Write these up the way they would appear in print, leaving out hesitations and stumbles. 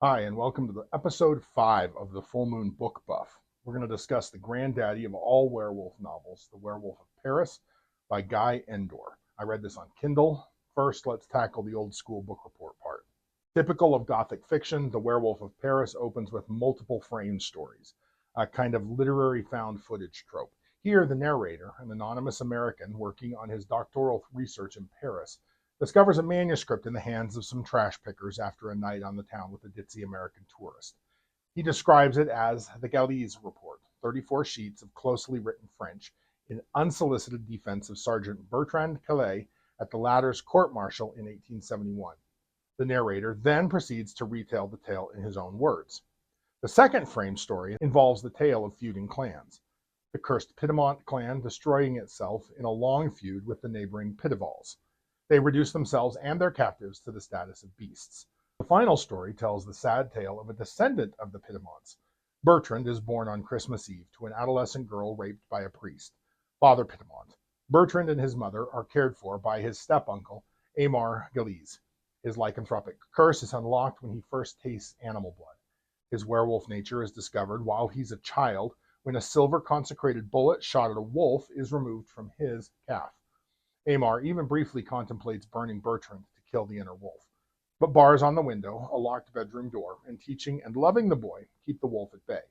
Hi, and welcome to the episode 5 of the Full Moon Book Buff. We're going to discuss the granddaddy of all werewolf novels, The Werewolf of Paris by Guy Endore. I read this on Kindle. First, let's tackle the old school book report part. Typical of Gothic fiction, The Werewolf of Paris opens with multiple frame stories, a kind of literary found footage trope. Here, the narrator, an anonymous American working on his doctoral research in Paris, discovers a manuscript in the hands of some trash pickers after a night on the town with a ditzy American tourist. He describes it as the Galli's Report, 34 sheets of closely written French in unsolicited defense of Sergeant Bertrand Calais at the latter's court-martial in 1871. The narrator then proceeds to retell the tale in his own words. The second frame story involves the tale of feuding clans, the cursed Piedmont clan destroying itself in a long feud with the neighboring Piedivals. They reduce themselves and their captives to the status of beasts. The final story tells the sad tale of a descendant of the Piedemonts. Bertrand is born on Christmas Eve to an adolescent girl raped by a priest, Father Piedmont. Bertrand and his mother are cared for by his step-uncle, Aymar Galliz. His lycanthropic curse is unlocked when he first tastes animal blood. His werewolf nature is discovered while he's a child when a silver consecrated bullet shot at a wolf is removed from his calf. Aymar even briefly contemplates burning Bertrand to kill the inner wolf, but bars on the window, a locked bedroom door, and teaching and loving the boy keep the wolf at bay.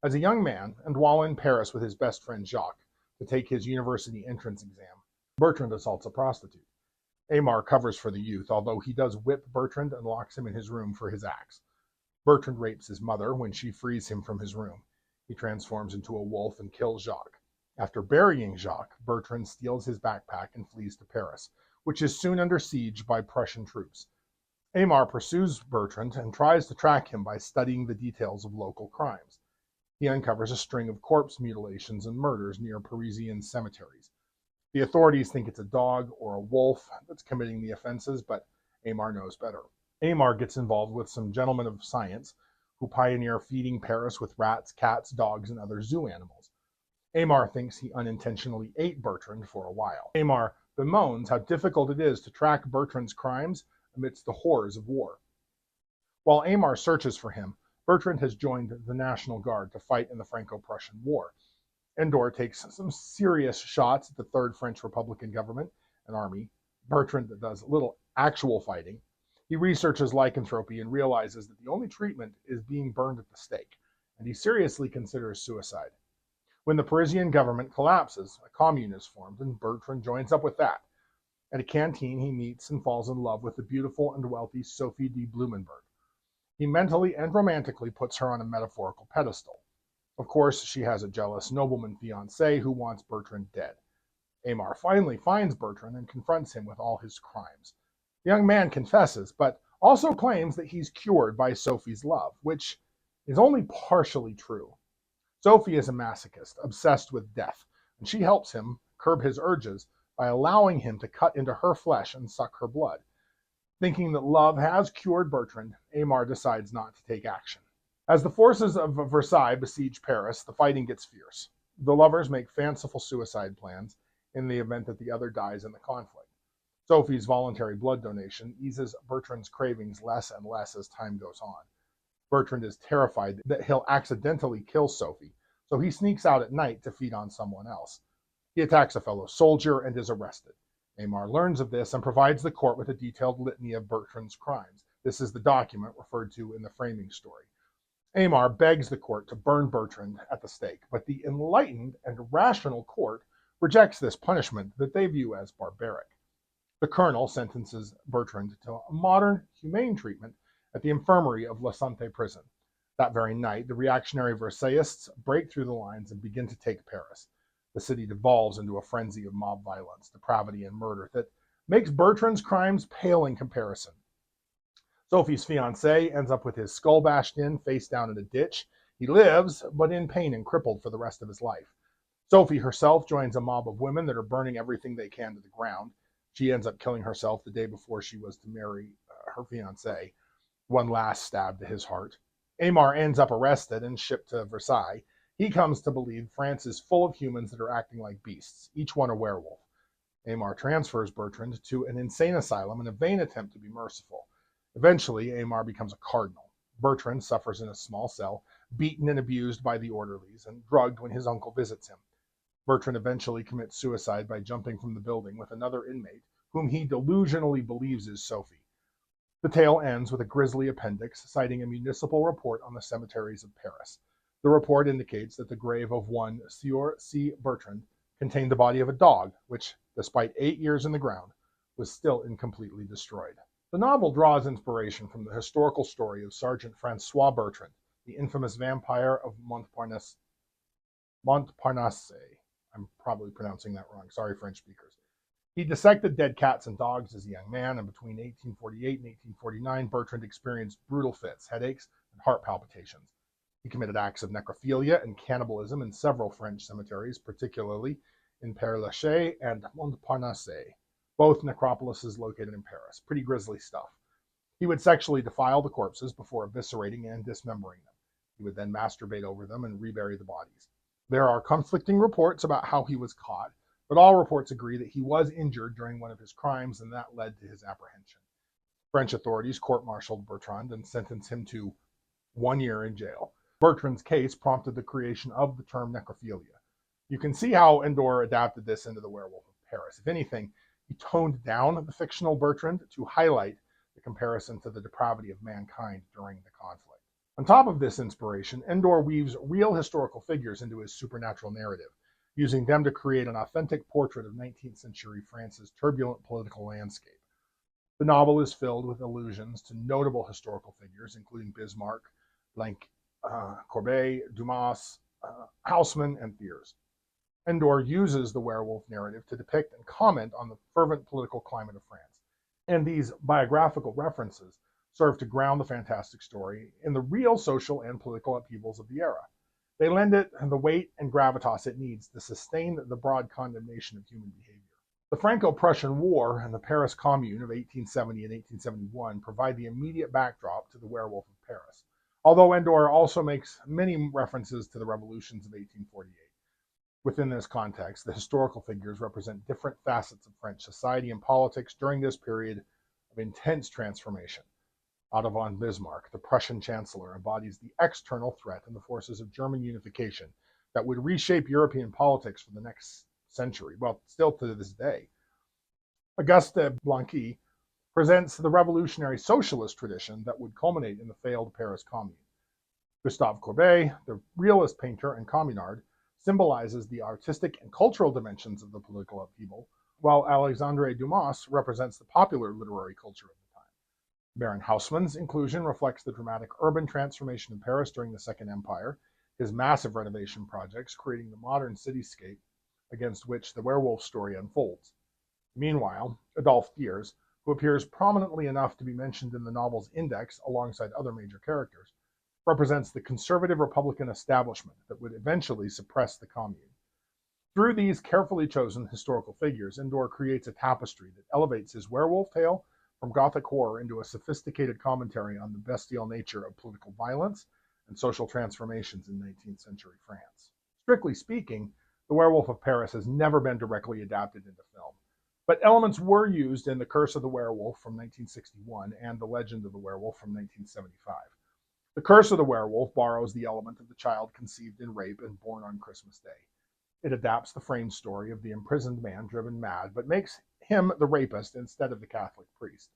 As a young man, and while in Paris with his best friend Jacques to take his university entrance exam, Bertrand assaults a prostitute. Aymar covers for the youth, although he does whip Bertrand and locks him in his room for his acts. Bertrand rapes his mother when she frees him from his room. He transforms into a wolf and kills Jacques. After burying Jacques, Bertrand steals his backpack and flees to Paris, which is soon under siege by Prussian troops. Aymar pursues Bertrand and tries to track him by studying the details of local crimes. He uncovers a string of corpse mutilations and murders near Parisian cemeteries. The authorities think it's a dog or a wolf that's committing the offenses, but Aymar knows better. Aymar gets involved with some gentlemen of science who pioneer feeding Paris with rats, cats, dogs, and other zoo animals. Aymar thinks he unintentionally ate Bertrand for a while. Aymar bemoans how difficult it is to track Bertrand's crimes amidst the horrors of war. While Aymar searches for him, Bertrand has joined the National Guard to fight in the Franco-Prussian War. Endore takes some serious shots at the Third French Republican government and army. Bertrand does little actual fighting. He researches lycanthropy and realizes that the only treatment is being burned at the stake, and he seriously considers suicide. When the Parisian government collapses, a commune is formed, and Bertrand joins up with that. At a canteen, he meets and falls in love with the beautiful and wealthy Sophie de Blumenberg. He mentally and romantically puts her on a metaphorical pedestal. Of course, she has a jealous nobleman fiancé who wants Bertrand dead. Aymar finally finds Bertrand and confronts him with all his crimes. The young man confesses, but also claims that he's cured by Sophie's love, which is only partially true. Sophie is a masochist, obsessed with death, and she helps him curb his urges by allowing him to cut into her flesh and suck her blood. Thinking that love has cured Bertrand, Aymar decides not to take action. As the forces of Versailles besiege Paris, the fighting gets fierce. The lovers make fanciful suicide plans in the event that the other dies in the conflict. Sophie's voluntary blood donation eases Bertrand's cravings less and less as time goes on. Bertrand is terrified that he'll accidentally kill Sophie, so he sneaks out at night to feed on someone else. He attacks a fellow soldier and is arrested. Aymar learns of this and provides the court with a detailed litany of Bertrand's crimes. This is the document referred to in the framing story. Aymar begs the court to burn Bertrand at the stake, but the enlightened and rational court rejects this punishment that they view as barbaric. The colonel sentences Bertrand to a modern, humane treatment at the infirmary of La Santé prison. That very night, the reactionary Versaillists break through the lines and begin to take Paris. The city devolves into a frenzy of mob violence, depravity, and murder that makes Bertrand's crimes pale in comparison. Sophie's fiancé ends up with his skull bashed in, face down in a ditch. He lives, but in pain and crippled for the rest of his life. Sophie herself joins a mob of women that are burning everything they can to the ground. She ends up killing herself the day before she was to marry her fiancé. One last stab to his heart. Aymar ends up arrested and shipped to Versailles. He comes to believe France is full of humans that are acting like beasts, each one a werewolf. Aymar transfers Bertrand to an insane asylum in a vain attempt to be merciful. Eventually, Aymar becomes a cardinal. Bertrand suffers in a small cell, beaten and abused by the orderlies, and drugged when his uncle visits him. Bertrand eventually commits suicide by jumping from the building with another inmate, whom he delusionally believes is Sophie. The tale ends with a grisly appendix citing a municipal report on the cemeteries of Paris. The report indicates that the grave of one Sieur C. Bertrand contained the body of a dog, which, despite 8 years in the ground, was still incompletely destroyed. The novel draws inspiration from the historical story of Sergeant Francois Bertrand, the infamous vampire of Montparnasse. I'm probably pronouncing that wrong. Sorry, French speakers. He dissected dead cats and dogs as a young man, and between 1848 and 1849, Bertrand experienced brutal fits, headaches, and heart palpitations. He committed acts of necrophilia and cannibalism in several French cemeteries, particularly in Père Lachaise and Montparnasse, both necropolises located in Paris. Pretty grisly stuff. He would sexually defile the corpses before eviscerating and dismembering them. He would then masturbate over them and rebury the bodies. There are conflicting reports about how he was caught, but all reports agree that he was injured during one of his crimes, and that led to his apprehension. French authorities court-martialed Bertrand and sentenced him to 1 year in jail. Bertrand's case prompted the creation of the term necrophilia. You can see how Endor adapted this into The Werewolf of Paris. If anything, he toned down the fictional Bertrand to highlight the comparison to the depravity of mankind during the conflict. On top of this inspiration, Endor weaves real historical figures into his supernatural narrative, using them to create an authentic portrait of 19th century France's turbulent political landscape. The novel is filled with allusions to notable historical figures, including Bismarck, Courbet, Dumas, Haussmann, and Thiers. Endor uses the werewolf narrative to depict and comment on the fervent political climate of France. And these biographical references serve to ground the fantastic story in the real social and political upheavals of the era. They lend it the weight and gravitas it needs to sustain the broad condemnation of human behavior. The Franco-Prussian War and the Paris Commune of 1870 and 1871 provide the immediate backdrop to The Werewolf of Paris, although Endor also makes many references to the revolutions of 1848. Within this context, the historical figures represent different facets of French society and politics during this period of intense transformation. Otto von Bismarck, the Prussian chancellor, embodies the external threat and the forces of German unification that would reshape European politics for the next century, well, still to this day. Auguste Blanqui presents the revolutionary socialist tradition that would culminate in the failed Paris Commune. Gustave Courbet, the realist painter and communard, symbolizes the artistic and cultural dimensions of the political upheaval, while Alexandre Dumas represents the popular literary culture of the time. Baron Haussmann's inclusion reflects the dramatic urban transformation of Paris during the Second Empire, his massive renovation projects creating the modern cityscape against which the werewolf story unfolds. Meanwhile, Adolphe Thiers, who appears prominently enough to be mentioned in the novel's index alongside other major characters, represents the conservative Republican establishment that would eventually suppress the Commune. Through these carefully chosen historical figures, Endor creates a tapestry that elevates his werewolf tale from gothic horror into a sophisticated commentary on the bestial nature of political violence and social transformations in 19th century France. Strictly speaking, The Werewolf of Paris has never been directly adapted into film, but elements were used in The Curse of the Werewolf from 1961 and The Legend of the Werewolf from 1975. The Curse of the Werewolf borrows the element of the child conceived in rape and born on Christmas Day. It adapts the frame story of the imprisoned man driven mad, but makes him the rapist instead of the Catholic priest.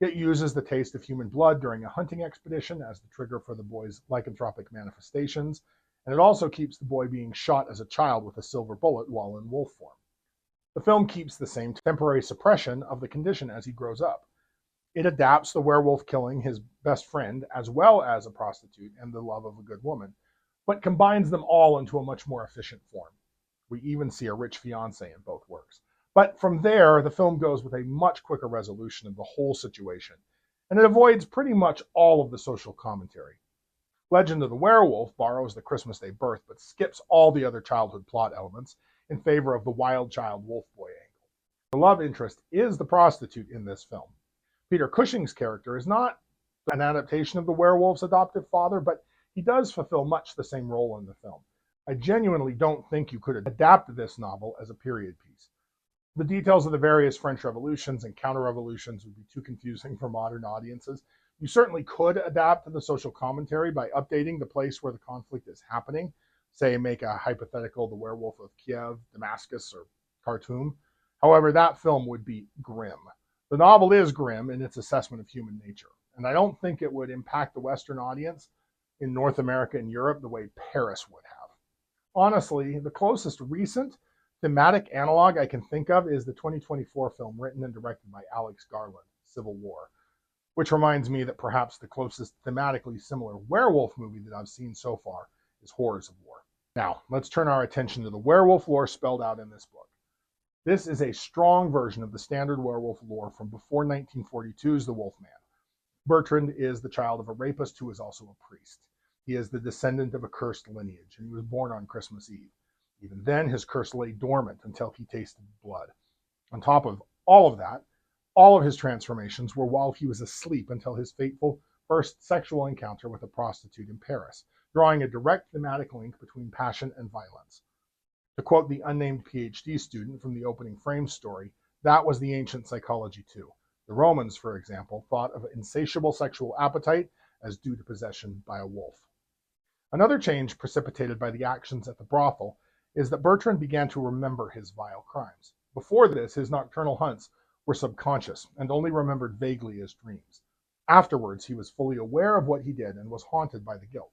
It uses the taste of human blood during a hunting expedition as the trigger for the boy's lycanthropic manifestations, and it also keeps the boy being shot as a child with a silver bullet while in wolf form. The film keeps the same temporary suppression of the condition as he grows up. It adapts the werewolf killing his best friend as well as a prostitute and the love of a good woman, but combines them all into a much more efficient form. We even see a rich fiancé in both works. But from there, the film goes with a much quicker resolution of the whole situation, and it avoids pretty much all of the social commentary. Legend of the Werewolf borrows the Christmas Day birth, but skips all the other childhood plot elements in favor of the wild child wolf boy angle. The love interest is the prostitute in this film. Peter Cushing's character is not an adaptation of the werewolf's adoptive father, but he does fulfill much the same role in the film. I genuinely don't think you could adapt this novel as a period piece. The details of the various French revolutions and counter-revolutions would be too confusing for modern audiences, You certainly could adapt to the social commentary by updating the place where the conflict is happening. Say, make a hypothetical The Werewolf of Kiev, Damascus, or Khartoum. However, that film would be grim. The novel is grim in its assessment of human nature, and I don't think it would impact the Western audience in North America and Europe the way Paris would have. Honestly, the closest recent thematic analog I can think of is the 2024 film written and directed by Alex Garland, Civil War, which reminds me that perhaps the closest thematically similar werewolf movie that I've seen so far is Horrors of War. Now, let's turn our attention to the werewolf lore spelled out in this book. This is a strong version of the standard werewolf lore from before 1942's The Wolfman. Bertrand is the child of a rapist who is also a priest. He is the descendant of a cursed lineage, and he was born on Christmas Eve. Even then, his curse lay dormant until he tasted blood. On top of all of that, all of his transformations were while he was asleep until his fateful first sexual encounter with a prostitute in Paris, drawing a direct thematic link between passion and violence. To quote the unnamed PhD student from the opening frame story, that was the ancient psychology too. The Romans, for example, thought of insatiable sexual appetite as due to possession by a wolf. Another change precipitated by the actions at the brothel is that Bertrand began to remember his vile crimes. Before this, his nocturnal hunts were subconscious and only remembered vaguely as dreams. Afterwards, he was fully aware of what he did and was haunted by the guilt.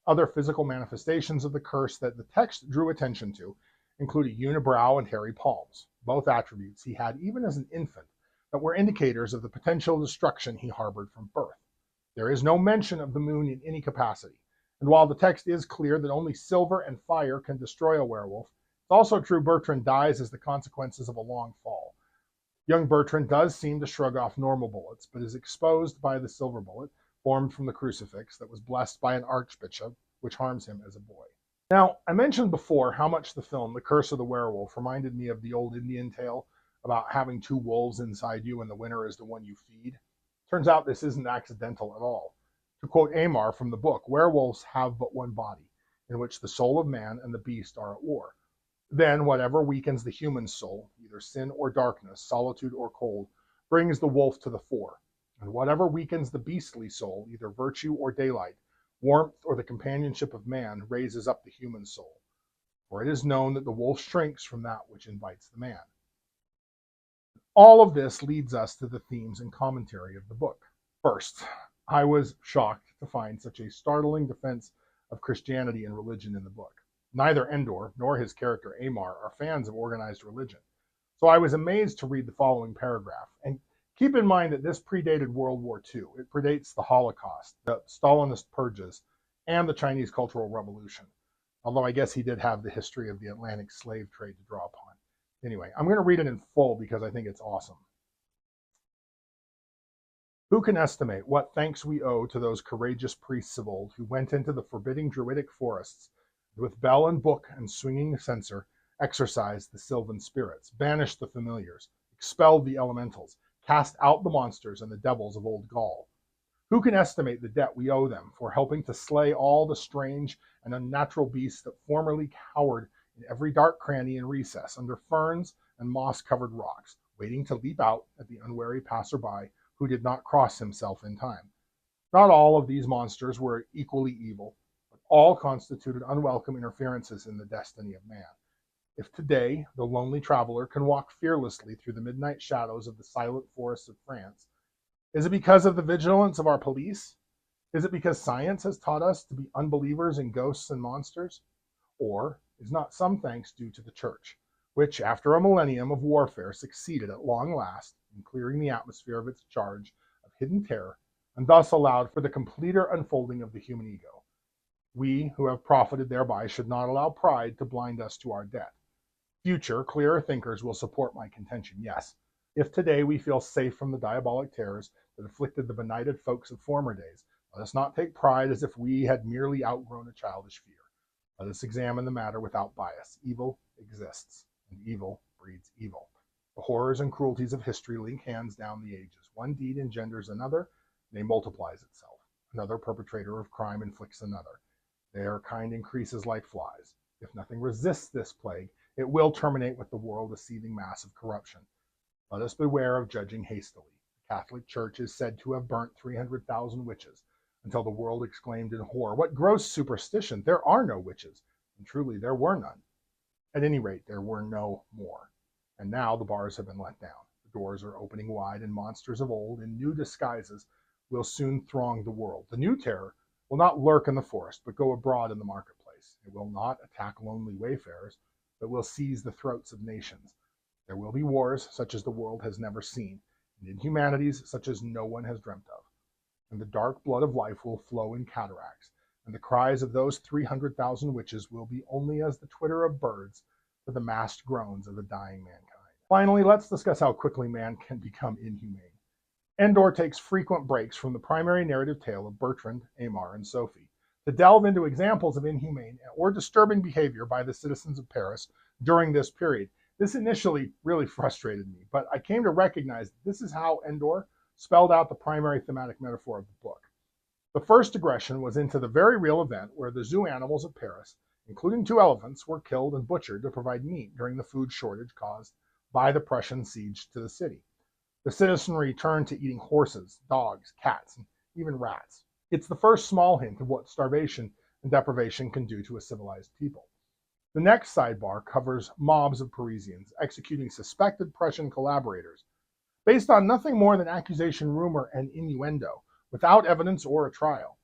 Other physical manifestations of the curse that the text drew attention to include a unibrow and hairy palms, both attributes he had even as an infant that were indicators of the potential destruction he harbored from birth. There is no mention of the moon in any capacity, and while the text is clear that only silver and fire can destroy a werewolf, it's also true Bertrand dies as the consequences of a long fall. Young Bertrand does seem to shrug off normal bullets, but is exposed by the silver bullet formed from the crucifix that was blessed by an archbishop, which harms him as a boy. Now, I mentioned before how much the film The Curse of the Werewolf reminded me of the old Indian tale about having two wolves inside you and the winner is the one you feed. Turns out this isn't accidental at all. To quote Amar from the book, werewolves have but one body, in which the soul of man and the beast are at war. Then whatever weakens the human soul, either sin or darkness, solitude or cold, brings the wolf to the fore. And whatever weakens the beastly soul, either virtue or daylight, warmth or the companionship of man, raises up the human soul. For it is known that the wolf shrinks from that which invites the man. All of this leads us to the themes and commentary of the book. First, I was shocked to find such a startling defense of Christianity and religion in the book. Neither Endor nor his character Amar are fans of organized religion. So I was amazed to read the following paragraph. And keep in mind that this predated World War II. It predates the Holocaust, the Stalinist purges, and the Chinese Cultural Revolution. Although I guess he did have the history of the Atlantic slave trade to draw upon. Anyway, I'm going to read it in full because I think it's awesome. Who can estimate what thanks we owe to those courageous priests of old who went into the forbidding druidic forests and with bell and book and swinging censer exorcised the sylvan spirits, banished the familiars, expelled the elementals, cast out the monsters and the devils of old Gaul? Who can estimate the debt we owe them for helping to slay all the strange and unnatural beasts that formerly cowered in every dark cranny and recess under ferns and moss-covered rocks, waiting to leap out at the unwary passerby who did not cross himself in time? Not all of these monsters were equally evil, but all constituted unwelcome interferences in the destiny of man. If today the lonely traveler can walk fearlessly through the midnight shadows of the silent forests of France, is it because of the vigilance of our police? Is it because science has taught us to be unbelievers in ghosts and monsters? Or is not some thanks due to the church, which, after a millennium of warfare, succeeded at long last in clearing the atmosphere of its charge of hidden terror, and thus allowed for the completer unfolding of the human ego? We, who have profited thereby, should not allow pride to blind us to our debt. Future, clearer thinkers will support my contention, yes. If today we feel safe from the diabolic terrors that afflicted the benighted folks of former days, let us not take pride as if we had merely outgrown a childish fear. Let us examine the matter without bias. Evil exists, and evil breeds evil. The horrors and cruelties of history link hands down the ages. One deed engenders another, and it multiplies itself. Another perpetrator of crime inflicts another. Their kind increases like flies. If nothing resists this plague, it will terminate with the world a seething mass of corruption. Let us beware of judging hastily. The Catholic Church is said to have burnt 300,000 witches, until the world exclaimed in horror, "What gross superstition! There are no witches." And truly, there were none. At any rate, there were no more. And now the bars have been let down. The doors are opening wide, and monsters of old, in new disguises, will soon throng the world. The new terror will not lurk in the forest, but go abroad in the marketplace. It will not attack lonely wayfarers, but will seize the throats of nations. There will be wars such as the world has never seen, and inhumanities such as no one has dreamt of. And the dark blood of life will flow in cataracts, and the cries of those 300,000 witches will be only as the twitter of birds for the massed groans of a dying mankind. Finally, let's discuss how quickly man can become inhumane. Endor takes frequent breaks from the primary narrative tale of Bertrand, Aymar, and Sophie to delve into examples of inhumane or disturbing behavior by the citizens of Paris during this period. This initially really frustrated me, but I came to recognize that this is how Endor spelled out the primary thematic metaphor of the book. The first digression was into the very real event where the zoo animals of Paris, including 2 elephants, were killed and butchered to provide meat during the food shortage caused by the Prussian siege to the city. The citizenry turned to eating horses, dogs, cats, and even rats. It's the first small hint of what starvation and deprivation can do to a civilized people. The next sidebar covers mobs of Parisians executing suspected Prussian collaborators based on nothing more than accusation, rumor, and innuendo, without evidence or a trial.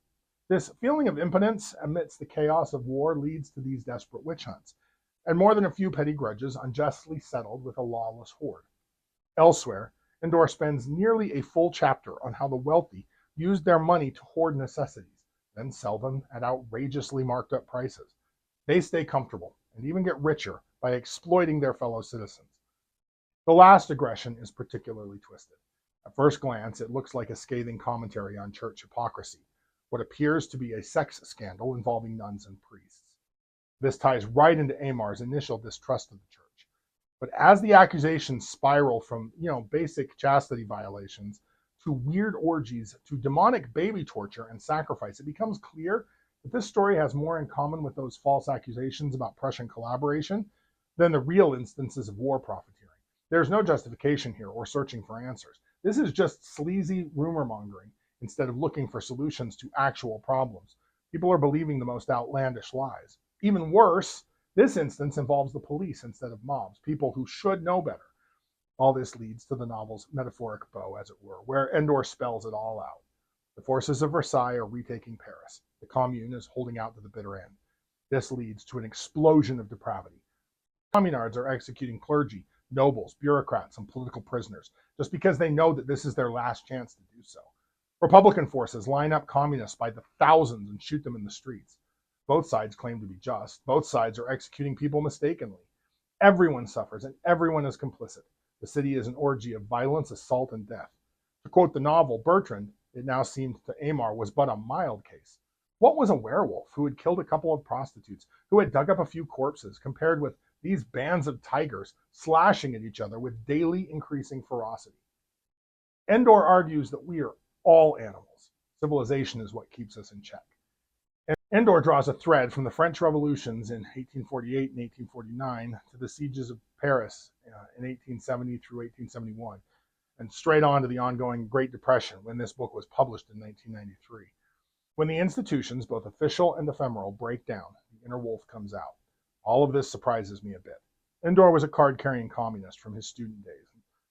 This feeling of impotence amidst the chaos of war leads to these desperate witch hunts, and more than a few petty grudges unjustly settled with a lawless horde. Elsewhere, Endor spends nearly a full chapter on how the wealthy used their money to hoard necessities, then sell them at outrageously marked up prices. They stay comfortable and even get richer by exploiting their fellow citizens. The last aggression is particularly twisted. At first glance, it looks like a scathing commentary on church hypocrisy, what appears to be a sex scandal involving nuns and priests. This ties right into Aymar's initial distrust of the church. But as the accusations spiral from, basic chastity violations to weird orgies to demonic baby torture and sacrifice, it becomes clear that this story has more in common with those false accusations about Prussian collaboration than the real instances of war profiteering. There's no justification here or searching for answers. This is just sleazy rumor mongering instead of looking for solutions to actual problems. People are believing the most outlandish lies. Even worse, this instance involves the police instead of mobs, people who should know better. All this leads to the novel's metaphoric bow, as it were, where Endor spells it all out. The forces of Versailles are retaking Paris. The Commune is holding out to the bitter end. This leads to an explosion of depravity. Communards are executing clergy, nobles, bureaucrats, and political prisoners, just because they know that this is their last chance to do so. Republican forces line up communists by the thousands and shoot them in the streets. Both sides claim to be just. Both sides are executing people mistakenly. Everyone suffers and everyone is complicit. The city is an orgy of violence, assault, and death. To quote the novel, Bertrand, it now seemed to Aymar, was but a mild case. What was a werewolf who had killed a couple of prostitutes, who had dug up a few corpses, compared with these bands of tigers slashing at each other with daily increasing ferocity? Endor argues that we are all animals. Civilization is what keeps us in check. Endor draws a thread from the French revolutions in 1848 and 1849 to the sieges of Paris in 1870 through 1871, and straight on to the ongoing Great Depression when this book was published in 1993. When the institutions, both official and ephemeral, break down, the inner wolf comes out. All of this surprises me a bit. Endor was a card-carrying communist from his student days.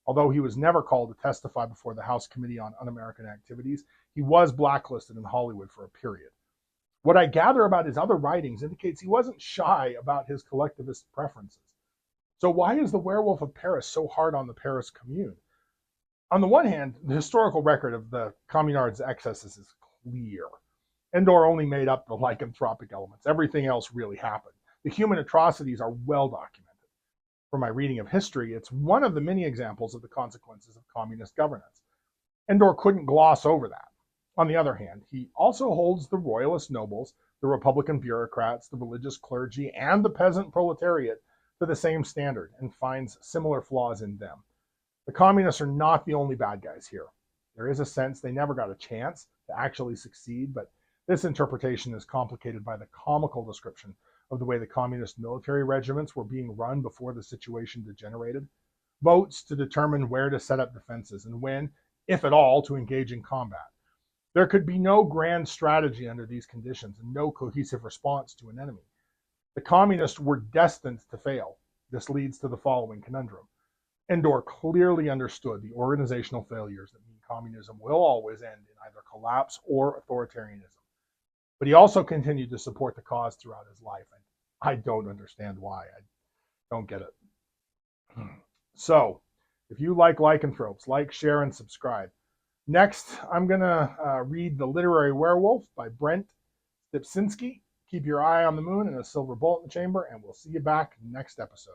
Although he was never called to testify before the House Committee on Un-American Activities, he was blacklisted in Hollywood for a period. What I gather about his other writings indicates he wasn't shy about his collectivist preferences. So why is the Werewolf of Paris so hard on the Paris Commune? On the one hand, the historical record of the Communards' excesses is clear. Endor only made up the lycanthropic elements. Everything else really happened. The human atrocities are well documented. From my reading of history, it's one of the many examples of the consequences of communist governance. Endor couldn't gloss over that. On the other hand, he also holds the royalist nobles, the Republican bureaucrats, the religious clergy, and the peasant proletariat to the same standard and finds similar flaws in them. The communists are not the only bad guys here. There is a sense they never got a chance to actually succeed, but this interpretation is complicated by the comical description of the way the communist military regiments were being run before the situation degenerated. Votes to determine where to set up defenses and when, if at all, to engage in combat. There could be no grand strategy under these conditions and no cohesive response to an enemy. The communists were destined to fail. This leads to the following conundrum. Endor clearly understood the organizational failures that mean communism will always end in either collapse or authoritarianism. But he also continued to support the cause throughout his life, and I don't understand why. I don't get it. So, if you like lycanthropes, like, share, and subscribe. Next, I'm going to read The Literary Werewolf by Brent Stipczynski. Keep your eye on the moon and a silver bullet in the chamber, and we'll see you back next episode.